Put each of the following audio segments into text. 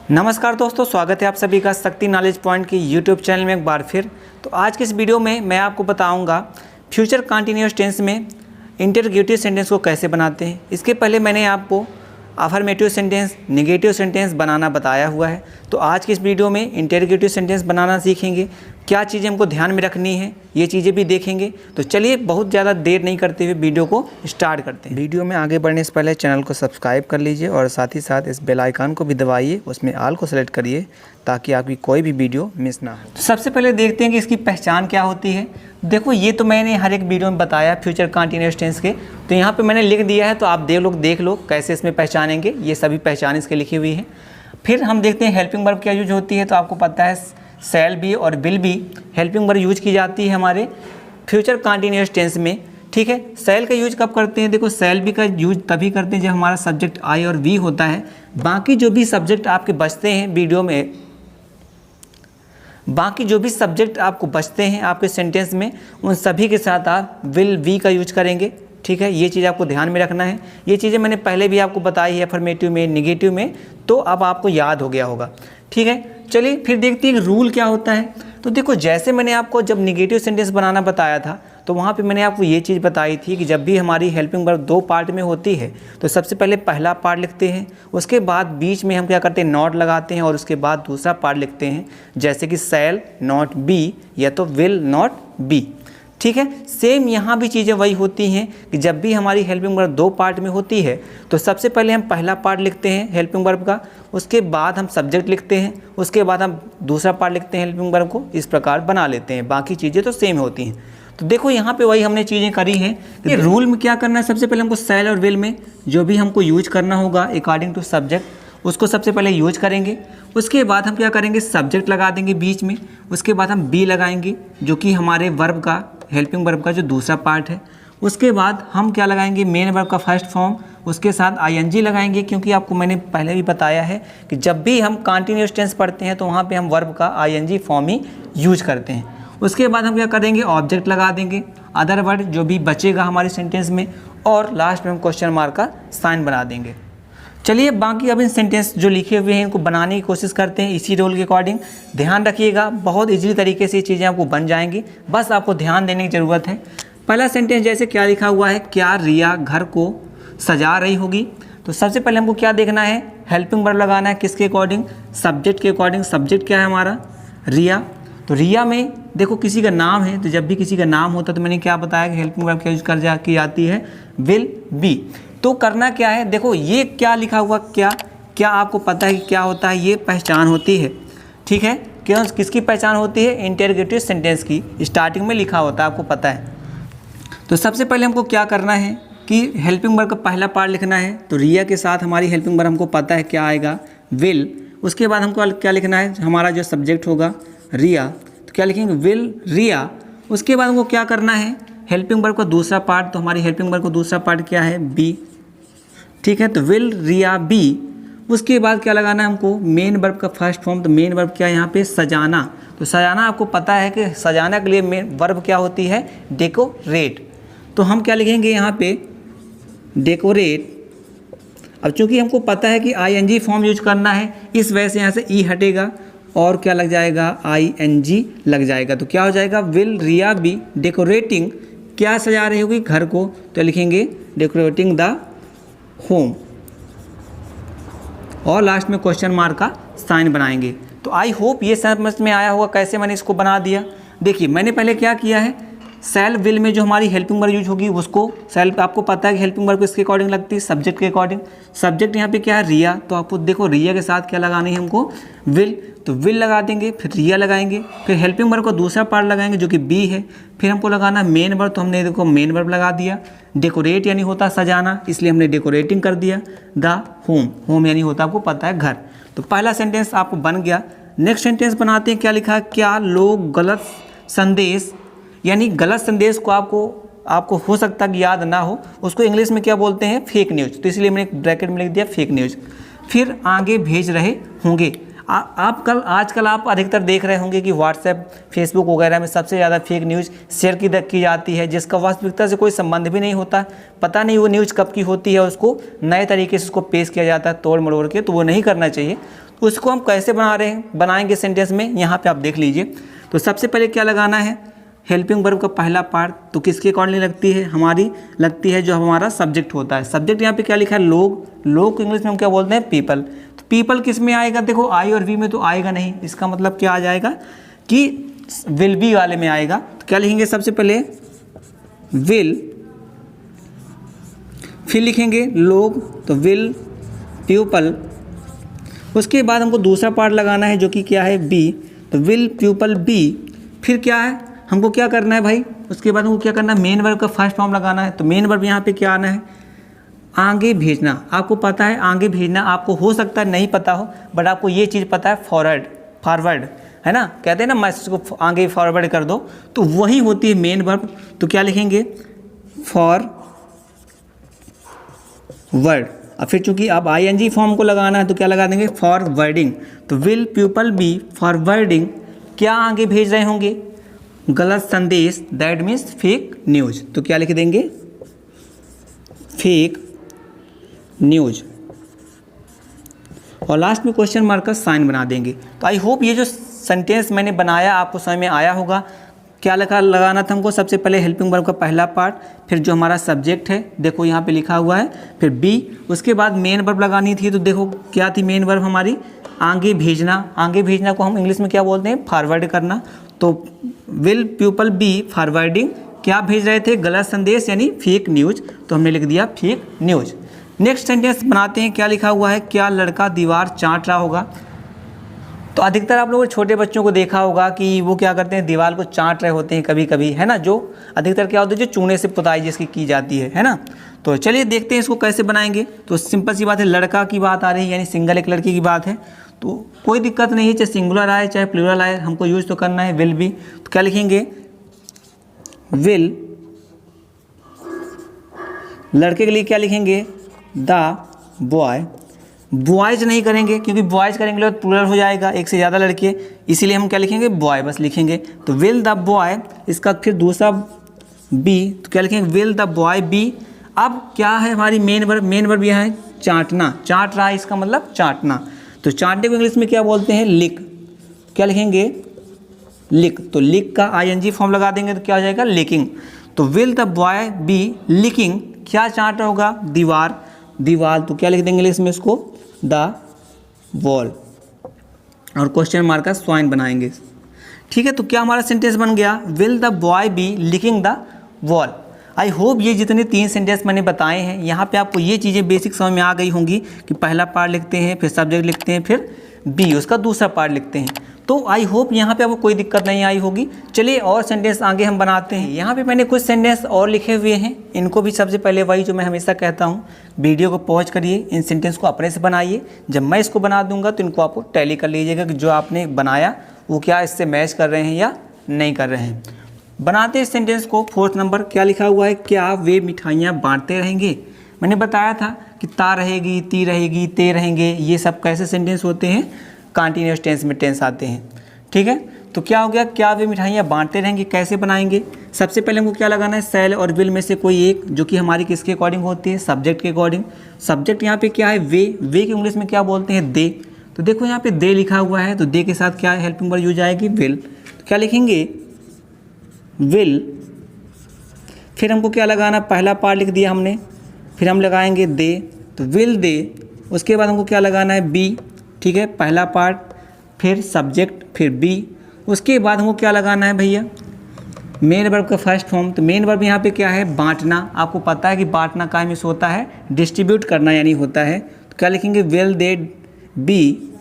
नमस्कार दोस्तों, स्वागत है आप सभी का शक्ति नॉलेज पॉइंट की यूट्यूब चैनल में एक बार फिर। तो आज के इस वीडियो में मैं आपको बताऊंगा फ्यूचर कंटिन्यूअस टेंस में इंटररोगेटिव सेंटेंस को कैसे बनाते हैं। इसके पहले मैंने आपको अफर्मेटिव सेंटेंस, नेगेटिव सेंटेंस बनाना बताया हुआ है। तो आज के इस वीडियो में इंटररोगेटिव सेंटेंस बनाना सीखेंगे, क्या चीज़ें हमको ध्यान में रखनी है, ये चीज़ें भी देखेंगे। तो चलिए बहुत ज़्यादा देर नहीं करते हुए वीडियो को स्टार्ट करते हैं। वीडियो में आगे बढ़ने से पहले चैनल को सब्सक्राइब कर लीजिए और साथ ही साथ इस बेल आइकन को भी दबाइए, उसमें ऑल को सेलेक्ट करिए ताकि आपकी कोई भी वीडियो मिस ना हो। तो सबसे पहले देखते हैं कि इसकी पहचान क्या होती है। देखो, ये तो मैंने हर एक वीडियो में बताया फ्यूचर कंटिन्यूअस टेंस के, तो यहाँ पे मैंने लिख दिया है, तो आप देख लो कैसे इसमें पहचानेंगे। ये सभी पहचान इसके लिखी हुई है। फिर हम देखते हैं हेल्पिंग वर्ब क्या यूज होती है। तो आपको पता है शैल भी और विल भी हेल्पिंग वर्ब यूज की जाती है हमारे फ्यूचर कंटिन्यूअस टेंस में। ठीक है, शैल का यूज कब करते हैं? देखो, शैल भी का यूज तभी करते हैं जब हमारा सब्जेक्ट आई और वी होता है। बाकी जो भी सब्जेक्ट आपके बचते हैं वीडियो में, बाकी जो भी सब्जेक्ट आपको बचते हैं आपके सेंटेंस में, उन सभी के साथ आप विल वी का यूज करेंगे। ठीक है, ये चीज़ आपको ध्यान में रखना है। ये चीज़ें मैंने पहले भी आपको बताई है अफर्मेटिव में, नेगेटिव में, तो अब आपको याद हो गया होगा। ठीक है, चलिए फिर देखते हैं रूल क्या होता है। तो देखो, जैसे मैंने आपको जब नेगेटिव सेंटेंस बनाना बताया था, तो वहाँ पे मैंने आपको ये चीज़ बताई थी कि जब भी हमारी हेल्पिंग वर्ब दो पार्ट में होती है, तो सबसे पहले पहला पार्ट लिखते हैं, उसके बाद बीच में हम क्या करते हैं, नॉट लगाते हैं, और उसके बाद दूसरा पार्ट लिखते हैं, जैसे कि शैल नॉट बी या तो विल नॉट बी। ठीक है, सेम यहाँ भी चीज़ें वही होती हैं कि जब भी हमारी हेल्पिंग वर्ब दो पार्ट में होती है, तो सबसे पहले हम पहला पार्ट लिखते हैं हेल्पिंग वर्ब का, उसके बाद हम सब्जेक्ट लिखते हैं, उसके बाद हम दूसरा पार्ट लिखते हैं हेल्पिंग वर्ब को। इस प्रकार बना लेते हैं, बाकी चीज़ें तो सेम होती हैं। तो देखो, यहाँ पे वही हमने चीज़ें करी हैं कि रूल में क्या करना है। सबसे पहले हमको शैल और विल में जो भी हमको यूज करना होगा अकॉर्डिंग टू सब्जेक्ट, उसको सबसे पहले यूज करेंगे। उसके बाद हम क्या करेंगे, सब्जेक्ट लगा देंगे बीच में, उसके बाद हम बी लगाएंगे जो कि हमारे वर्ब का, हेल्पिंग वर्ब का जो दूसरा पार्ट है। उसके बाद हम क्या लगाएंगे, मेन वर्ब का फर्स्ट फॉर्म, उसके साथ आईएनजी लगाएंगे, क्योंकि आपको मैंने पहले भी बताया है कि जब भी हम कंटिन्यूअस टेंस पढ़ते हैं तो वहाँ पे हम वर्ब का आईएनजी फॉर्म ही यूज करते हैं। उसके बाद हम क्या करेंगे, ऑब्जेक्ट लगा देंगे, अदर वर्ड जो भी बचेगा हमारे सेंटेंस में, और लास्ट में हम क्वेश्चन मार्क का साइन बना देंगे। चलिए बाकी अब इन सेंटेंस जो लिखे हुए हैं इनको बनाने की कोशिश करते हैं इसी रोल के अकॉर्डिंग। ध्यान रखिएगा, बहुत इजीली तरीके से ये चीज़ें आपको बन जाएंगी, बस आपको ध्यान देने की ज़रूरत है। पहला सेंटेंस जैसे क्या लिखा हुआ है, क्या रिया घर को सजा रही होगी। तो सबसे पहले हमको क्या देखना है, हेल्पिंग वर्ब लगाना है, किसके अकॉर्डिंग, सब्जेक्ट के अकॉर्डिंग। सब्जेक्ट क्या है हमारा, रिया। तो रिया में देखो किसी का नाम है, तो जब भी किसी का नाम होता है तो मैंने क्या बताया कि हेल्पिंग वर्ब क्या यूज की जाती है, विल बी। तो करना क्या है, देखो ये क्या लिखा हुआ, क्या आपको पता है कि क्या होता है, ये पहचान होती है। ठीक है, क्यों, किसकी पहचान होती है, इंटररोगेटिव सेंटेंस की, स्टार्टिंग में लिखा होता है, आपको पता है। तो सबसे पहले हमको क्या करना है कि हेल्पिंग वर्ब का पहला पार्ट लिखना है। तो रिया के साथ हमारी हेल्पिंग वर्ब हमको पता है क्या आएगा, विल। उसके बाद हमको क्या लिखना है, हमारा जो सब्जेक्ट होगा रिया, तो क्या लिखेंगे, विल रिया। उसके बाद हमको क्या करना है, हेल्पिंग वर्ब का दूसरा पार्ट, तो हमारी हेल्पिंग वर्ब का दूसरा पार्ट क्या है, बी। ठीक है, तो विल रिया बी। उसके बाद क्या लगाना है हमको, मेन वर्ब का फर्स्ट फॉर्म। तो मेन वर्ब क्या है यहाँ पे, सजाना। तो सजाना आपको पता है कि सजाना के लिए मेन वर्ब क्या होती है, डेकोरेट। तो हम क्या लिखेंगे यहाँ पे, डेकोरेट। अब चूंकि हमको पता है कि आईएनजी फॉर्म यूज करना है, इस वजह से यहाँ से ई हटेगा और क्या लग जाएगा, आईएनजी लग जाएगा। तो क्या हो जाएगा, विल रिया बी डेकोरेटिंग, क्या सजा रही होगी, घर को। तो लिखेंगे डेकोरेटिंग द होम, और लास्ट में क्वेश्चन मार्क का साइन बनाएंगे। तो आई होप ये समझ में आया होगा कैसे मैंने इसको बना दिया। देखिए, मैंने पहले क्या किया है, शैल विल में जो हमारी हेल्पिंग वर्ब यूज होगी उसको, शैल आपको पता है कि हेल्पिंग वर्ब किसके अकॉर्डिंग लगती है, सब्जेक्ट के अकॉर्डिंग। सब्जेक्ट यहाँ पे क्या है, रिया। तो आपको देखो रिया के साथ क्या लगानी है हमको, विल। तो विल लगा देंगे, फिर रिया लगाएंगे, फिर हेल्पिंग वर्ब का दूसरा पार्ट लगाएंगे जो कि बी है, फिर हमको लगाना मेन वर्ब। तो हमने देखो मेन वर्ब लगा दिया। डेकोरेट यानी होता सजाना, इसलिए हमने डेकोरेटिंग कर दिया। द होम, होम यानी होता आपको पता है घर। तो पहला सेंटेंस आपको बन गया। नेक्स्ट सेंटेंस बनाते हैं, क्या लिखा है, क्या लोग गलत संदेश, यानी गलत संदेश को आपको हो सकता है कि याद ना हो, उसको इंग्लिश में क्या बोलते हैं, फेक न्यूज़। तो इसलिए मैंने ब्रैकेट में लिख दिया फेक न्यूज़। फिर आगे भेज रहे होंगे, आजकल आप अधिकतर देख रहे होंगे कि व्हाट्सएप, फेसबुक वगैरह में सबसे ज़्यादा फेक न्यूज़ शेयर की जाती है, जिसका वास्तविकता से कोई संबंध भी नहीं होता। पता नहीं वो न्यूज़ कब की होती है, उसको नए तरीके से उसको पेश किया जाता है तोड़ मरोड़ के, तो वो नहीं करना चाहिए। उसको हम कैसे बना रहे हैं, बनाएंगे सेंटेंस में, यहाँ पे आप देख लीजिए। तो सबसे पहले क्या लगाना है, हेल्पिंग वर्ब का पहला पार्ट तो किसके अकॉर्डिंग लगती है, हमारी लगती है जो हमारा सब्जेक्ट होता है। सब्जेक्ट यहाँ पे क्या लिखा है, लोग। लोग को इंग्लिश में हम क्या बोलते हैं, पीपल। तो पीपल किस में आएगा, देखो आई और वी में तो आएगा नहीं, इसका मतलब क्या आ जाएगा कि विल बी वाले में आएगा। तो क्या लिखेंगे, सबसे पहले विल, फिर लिखेंगे लोग, तो विल पीपल। उसके बाद हमको दूसरा पार्ट लगाना है जो कि क्या है, बी, तो विल पीपल बी। फिर क्या है, हमको क्या करना है भाई, उसके बाद हमको क्या करना है, मेन वर्ब का फर्स्ट फॉर्म लगाना है। तो मेन वर्ब यहाँ पे क्या आना है, आगे भेजना। आपको पता है आगे भेजना, आपको हो सकता है नहीं पता हो, बट आपको ये चीज़ पता है, फॉरवर्ड है ना, कहते हैं ना मैसेज को आगे फॉरवर्ड कर दो, तो वही होती है मेन वर्ब। तो क्या लिखेंगे, फॉरवर्ड। अब फिर चूंकि अब ING फॉर्म को लगाना है तो क्या लगा देंगे, फॉरवर्डिंग। तो विल पीपल बी फॉरवर्डिंग, क्या आगे भेज रहे होंगे, गलत संदेश, दैट मीन्स फेक न्यूज। तो क्या लिख देंगे, फेक न्यूज। और लास्ट में क्वेश्चन मार्क का साइन बना देंगे। तो आई होप ये जो सेंटेंस मैंने बनाया आपको समझ में आया होगा। क्या लगाना था हमको, सबसे पहले हेल्पिंग वर्ब का पहला पार्ट, फिर जो हमारा सब्जेक्ट है देखो यहाँ पे लिखा हुआ है, फिर बी, उसके बाद मेन वर्ब लगानी थी। तो देखो क्या थी मेन वर्ब हमारी, आगे भेजना। आगे भेजना को हम इंग्लिश में क्या बोलते हैं, फॉरवर्ड करना। तो विल पीपल बी फॉरवर्डिंग, क्या भेज रहे थे, गलत संदेश यानी फेक न्यूज। तो हमने लिख दिया फेक न्यूज। नेक्स्ट सेंटेंस बनाते हैं, क्या लिखा हुआ है, क्या लड़का दीवार चाट रहा होगा। तो अधिकतर आप लोगों ने छोटे बच्चों को देखा होगा कि वो क्या करते हैं, दीवार को चाट रहे होते हैं कभी कभी, है ना। जो अधिकतर क्या होता है, जो चूने से पुताई जिसकी की जाती है ना। तो चलिए देखते हैं इसको कैसे बनाएंगे। तो सिंपल सी बात है, लड़का की बात आ रही है, यानी सिंगल एक लड़की की बात है, तो कोई दिक्कत नहीं है, चाहे सिंगुलर आए चाहे प्लूरल आए, हमको यूज तो करना है विल बी। तो क्या लिखेंगे, विल, लड़के के लिए क्या लिखेंगे, द बॉय। बॉयज नहीं करेंगे क्योंकि बॉयज करेंगे तो प्लूरल हो जाएगा, एक से ज़्यादा लड़के, इसीलिए हम क्या लिखेंगे, बॉय बस लिखेंगे। तो विल द बॉय, इसका फिर दूसरा बी, तो क्या लिखेंगे, विल द बॉय बी। अब क्या है हमारी मेन वर्ब, मेन वर्ब यह है चाटना, चाट रहा है, इसका मतलब चाटना। तो चाटने को इंग्लिश में क्या बोलते हैं, लिक। क्या लिखेंगे, लिक। तो लिक का ING फॉर्म लगा देंगे तो क्या हो जाएगा, लिकिंग। तो will the boy be licking, क्या चाट रहा होगा, दीवार, दीवार। तो क्या लिख देंगे इंग्लिश में इसको, द वॉल, और क्वेश्चन मार्क का स्वाइन बनाएंगे। ठीक है, तो क्या हमारा सेंटेंस बन गया, will the boy be licking the wall. I hope ये जितने 3 सेंटेंस मैंने बताए हैं, यहाँ पे आपको ये चीज़ें बेसिक समझ में आ गई होंगी कि पहला पार्ट लिखते हैं, फिर सब्जेक्ट लिखते हैं, फिर बी उसका दूसरा पार्ट लिखते हैं। तो आई होप यहाँ पे आपको कोई दिक्कत नहीं आई होगी। चलिए और सेंटेंस आगे हम बनाते हैं। यहाँ पे मैंने कुछ सेंटेंस और लिखे हुए हैं, इनको भी सबसे पहले वही जो मैं हमेशा कहता हूँ, वीडियो को पॉज करिए, इन सेंटेंस को अपने से बनाइए। जब मैं इसको बना दूंगा तो इनको आपको टैली कर लीजिएगा कि जो आपने बनाया वो क्या इससे मैच कर रहे हैं या नहीं कर रहे हैं। बनाते इस सेंटेंस को। 4th नंबर क्या लिखा हुआ है, क्या वे मिठाइयाँ बांटते रहेंगे। मैंने बताया था कि ता रहेगी, ती रहेगी, ते रहेंगे, ये सब कैसे सेंटेंस होते हैं, कंटीन्यूअस टेंस में टेंस आते हैं। ठीक है, तो क्या हो गया, क्या वे मिठाइयाँ बांटते रहेंगे, कैसे बनाएंगे। सबसे पहले हमको क्या लगाना है, शैल और विल में से कोई एक, जो कि हमारी किसके अकॉर्डिंग होती है, सब्जेक्ट के अकॉर्डिंग। सब्जेक्ट यहाँ पे क्या है, वे। वे की इंग्लिश में क्या बोलते हैं, दे। तो देखो यहाँ पे दे लिखा हुआ है, तो दे के साथ क्या हेल्पिंग वर्ब यूज आएगी, विल। तो क्या लिखेंगे, विल। फिर हमको क्या लगाना, पहला पार्ट लिख दिया हमने, फिर हम लगाएंगे दे, तो विल दे। उसके बाद हमको क्या लगाना है, बी। ठीक है, पहला पार्ट, फिर सब्जेक्ट, फिर बी। उसके बाद हमको क्या लगाना है भैया, मेन वर्ब का फर्स्ट फॉर्म। तो मेन वर्ब यहाँ पे क्या है, बांटना। आपको पता है कि बांटना का मीन्स होता है डिस्ट्रीब्यूट करना यानी होता है। तो क्या लिखेंगे, विल दे बी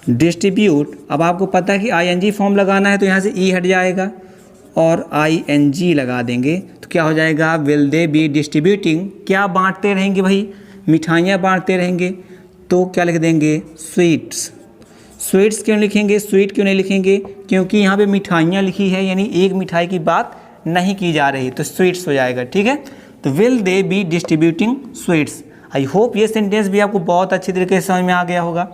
डिस्ट्रीब्यूट। अब आपको पता है कि ING फॉर्म लगाना है, तो यहाँ से ई हट जाएगा और ING लगा देंगे, तो क्या हो जाएगा, विल दे बी डिस्ट्रीब्यूटिंग। क्या बांटते रहेंगे भाई, मिठाइयाँ बांटते रहेंगे। तो क्या लिख देंगे, स्वीट्स। स्वीट्स क्यों लिखेंगे, स्वीट क्यों नहीं लिखेंगे, क्योंकि यहाँ पे मिठाइयाँ लिखी है, यानी एक मिठाई की बात नहीं की जा रही, तो स्वीट्स हो जाएगा। ठीक है, तो will they B distributing sweets. I hope ये सेंटेंस भी आपको बहुत अच्छी तरीके से समझ में आ गया होगा।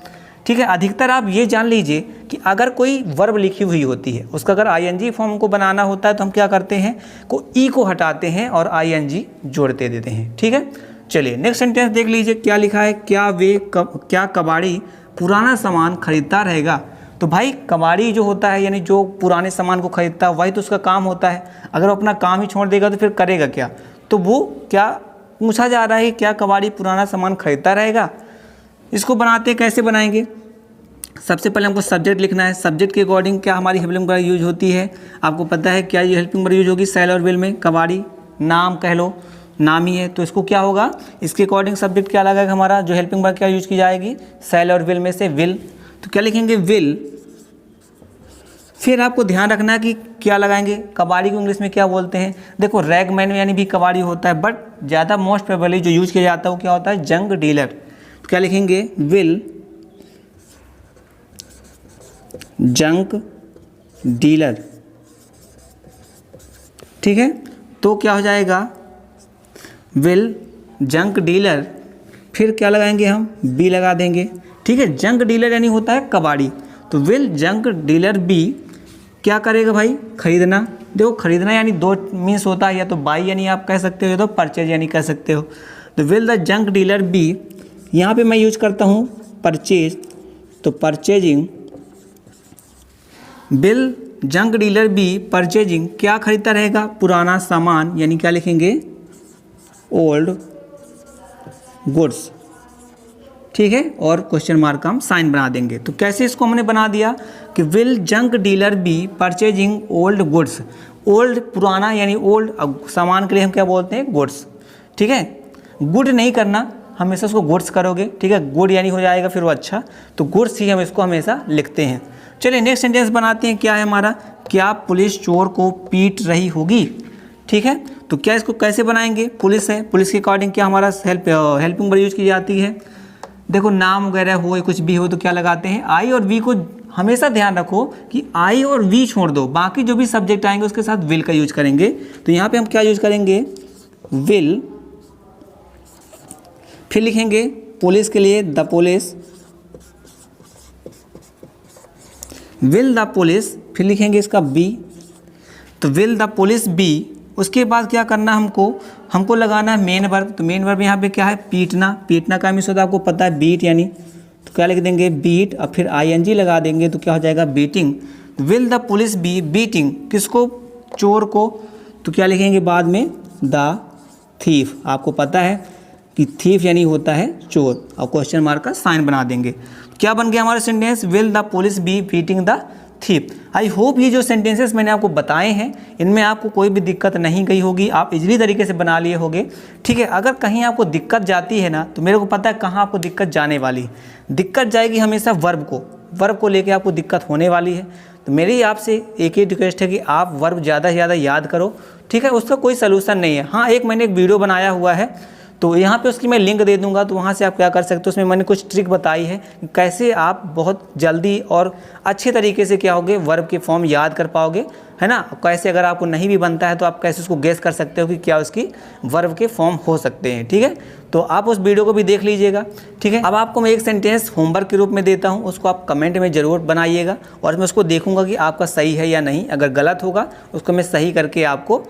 ठीक है, अधिकतर आप ये जान लीजिए कि अगर कोई वर्ब लिखी हुई होती है, उसका अगर ING फॉर्म को बनाना होता है तो हम क्या करते हैं, को ई को हटाते हैं और ING जोड़ते देते हैं। ठीक है, चलिए नेक्स्ट सेंटेंस देख लीजिए क्या लिखा है, क्या कबाड़ी पुराना सामान खरीदता रहेगा। तो भाई कबाड़ी जो होता है यानी जो पुराने सामान को खरीदता है वही तो उसका काम होता है। अगर वो अपना काम ही छोड़ देगा तो फिर करेगा क्या। तो वो क्या पूछा जा रहा है, क्या कबाड़ी पुराना सामान खरीदता रहेगा। इसको बनाते कैसे बनाएंगे, सबसे पहले हमको सब्जेक्ट लिखना है। सब्जेक्ट के अकॉर्डिंग क्या हमारी हेल्पिंग वर्ब यूज होती है, आपको पता है क्या ये हेल्पिंग वर्ब यूज होगी शैल और विल में। कबाड़ी नाम कह लो, नाम ही है तो इसको क्या होगा, इसके अकॉर्डिंग सब्जेक्ट क्या लगेगा हमारा, जो हेल्पिंग वर्ब क्या यूज की जाएगी, शैल और विल में से विल। तो क्या लिखेंगे विल। फिर आपको ध्यान रखना है कि क्या लगाएंगे, कबाड़ी को इंग्लिश में क्या बोलते हैं। देखो रैगमैन में यानी भी कबाड़ी होता है, बट ज़्यादा मोस्ट प्रोबेबली जो यूज किया जाता है वो क्या होता है, जंक डीलर। तो क्या लिखेंगे विल जंक डीलर। ठीक है, तो क्या हो जाएगा विल जंक डीलर। फिर क्या लगाएंगे हम, बी लगा देंगे। ठीक है, जंक डीलर यानी होता है कबाड़ी, तो विल जंक डीलर बी क्या करेगा भाई, खरीदना। देखो खरीदना यानी दो मीन्स होता है, या तो बाई यानी आप कह सकते हो, या तो परचेज यानी कह सकते हो। तो will the junk dealer be, यहाँ पे मैं यूज करता हूँ परचेज, तो purchasing. Will junk dealer be purchasing क्या खरीदता रहेगा, पुराना सामान, यानी क्या लिखेंगे ओल्ड गुड्स। ठीक है, और क्वेश्चन मार्क का हम साइन बना देंगे। तो कैसे इसको हमने बना दिया कि will junk dealer be purchasing old goods. Old पुराना यानी ओल्ड, अब सामान के लिए हम क्या बोलते हैं गुड्स। ठीक है, गुड नहीं करना, हमेशा उसको गुड्स करोगे। ठीक है, गुड यानी हो जाएगा फिर वो अच्छा, तो गुड्स ही हम इसको हमेशा लिखते हैं। चलिए नेक्स्ट सेंटेंस बनाते हैं, क्या है हमारा, क्या पुलिस चोर को पीट रही होगी। ठीक है, तो क्या इसको कैसे बनाएंगे, पुलिस है, पुलिस के अकॉर्डिंग क्या हमारा हेल्पिंग वर्ब यूज की जाती है। देखो नाम वगैरह हो कुछ भी हो तो क्या लगाते हैं, आई और वी को हमेशा ध्यान रखो कि आई और वी छोड़ दो, बाकी जो भी सब्जेक्ट आएंगे उसके साथ विल का यूज करेंगे। तो यहाँ पे हम क्या यूज करेंगे विल, फिर लिखेंगे पुलिस के लिए the police, will the police, फिर लिखेंगे इसका बी, तो विल द पुलिस बी। उसके बाद क्या करना हमको लगाना है मेन वर्ब। तो मेन वर्ब यहाँ पे क्या है, पीटना। पीटना का मीन्स होता है आपको पता है बीट यानी, तो क्या लिख देंगे बीट, और फिर आईएनजी लगा देंगे तो क्या हो जाएगा beating. Will the police be beating, किसको, चोर को। तो क्या लिखेंगे बाद में द थीफ, आपको पता है कि थीफ यानी होता है चोर, और क्वेश्चन मार्क का साइन बना देंगे। क्या बन गया हमारा sentence, will the police be beating the thief. I hope ये जो सेंटेंसेस मैंने आपको बताए हैं इनमें आपको कोई भी दिक्कत नहीं गई होगी, आप इजीली तरीके से बना लिए होंगे। ठीक है, अगर कहीं आपको दिक्कत जाती है ना, तो मेरे को पता है कहाँ आपको दिक्कत जाने वाली। दिक्कत जाएगी हमेशा वर्ब को लेके आपको दिक्कत होने वाली है। तो मेरी आपसे एक ही रिक्वेस्ट है कि आप वर्ब ज़्यादा से ज़्यादा याद करो। ठीक है, उसका कोई सलूशन नहीं है। हाँ, मैंने एक वीडियो बनाया हुआ है, तो यहाँ पे उसकी मैं लिंक दे दूंगा, तो वहाँ से आप क्या कर सकते हो, उसमें मैंने कुछ ट्रिक बताई है कैसे आप बहुत जल्दी और अच्छे तरीके से क्या होगे वर्ब के फॉर्म याद कर पाओगे, है ना। कैसे अगर आपको नहीं भी बनता है तो आप कैसे उसको गेस कर सकते हो कि क्या उसकी वर्ब के फॉर्म हो सकते हैं। ठीक है, तो आप उस वीडियो को भी देख लीजिएगा। ठीक है, अब आपको मैं एक सेंटेंस होमवर्क के रूप में देता हूँ, उसको आप कमेंट में ज़रूर बनाइएगा, और मैं उसको देखूँगा कि आपका सही है या नहीं। अगर गलत होगा उसको मैं सही करके आपको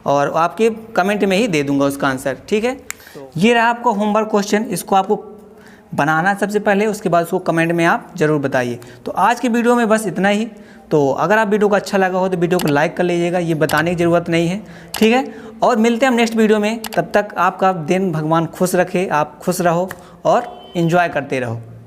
और आपके कमेंट में ही दे दूँगा उसका आंसर। ठीक है, ये रहा आपका होमवर्क क्वेश्चन, इसको आपको बनाना सबसे पहले, उसके बाद उसको कमेंट में आप ज़रूर बताइए। तो आज की वीडियो में बस इतना ही। तो अगर आप वीडियो को अच्छा लगा हो तो वीडियो को लाइक कर लीजिएगा, ये बताने की ज़रूरत नहीं है। ठीक है, और मिलते हैं हम नेक्स्ट वीडियो में। तब तक आपका दिन भगवान खुश रखे, आप खुश रहो और एंजॉय करते रहो।